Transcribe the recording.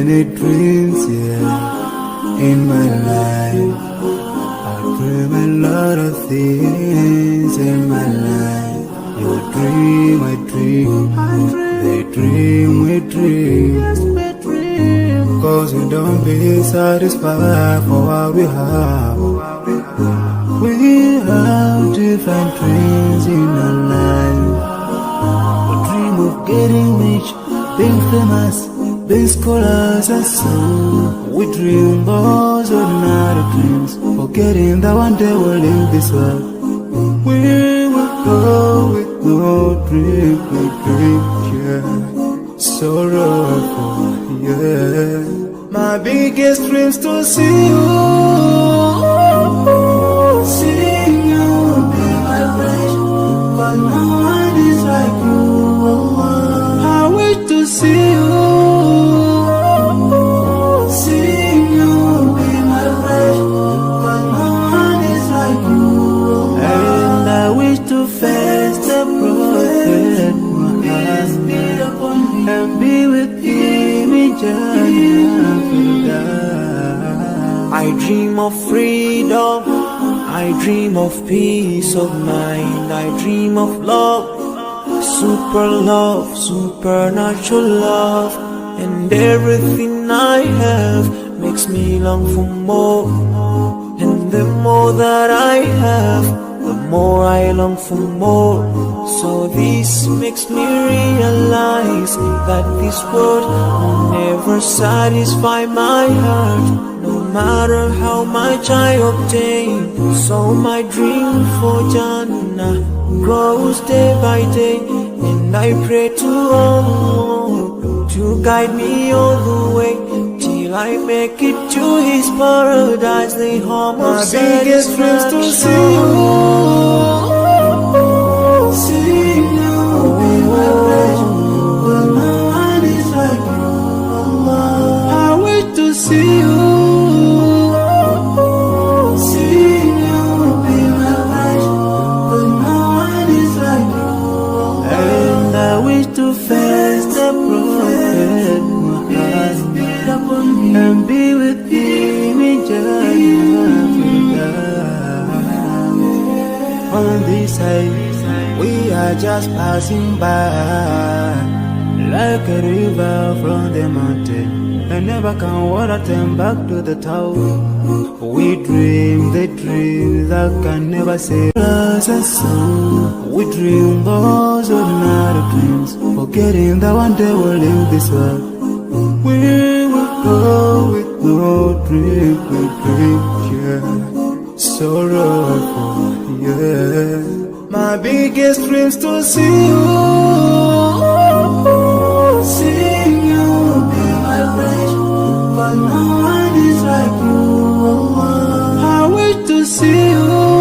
many dreams, yeah, in my life. I dream a lot of things in my life. You dream, I dream, they dream, we dream. Cause we don't be satisfied for what we have. We have different dreams in our life. We dream of getting rich, being famous, being scholars and so. We dream those ordinary dreams, forgetting that one day we'll leave this world. We will go with no dream, yeah. Sorrowful, yeah. My biggest dreams to see you, seeing you be my wish, but no one is like you. I wish to see you, seeing you be my wish, but no one is like you. And I wish to face the prophet and be with him in Georgette. I dream of freedom, I dream of peace of mind, I dream of love, supernatural love, and everything I have makes me long for more. And the more that I have, the more I long for more. So this makes me realize that this world will never satisfy my heart, no matter how much I obtain. So my dream for Jannah grows day by day, and I pray to Allah to guide me all the way till I make it to His paradise, the home of satisfaction. My biggest dreams to see you, seeing you be my wish, but no one is like you. I wish to see you, seeing you be my wish, but no one is like you. And I wish to face the prophet and be with him in Georgette. On this side, we are just passing by, like a river from the mountain, and never can water turn back to the town. We dream the dreams that can never save us, and so we dream those ordinary dreams, forgetting that one day we'll leave this world. We will go with no dream, yeah. Sorrowful, yeah. My biggest dreams to see you, seeing you be my wish, but no one is like you. I wish to see you.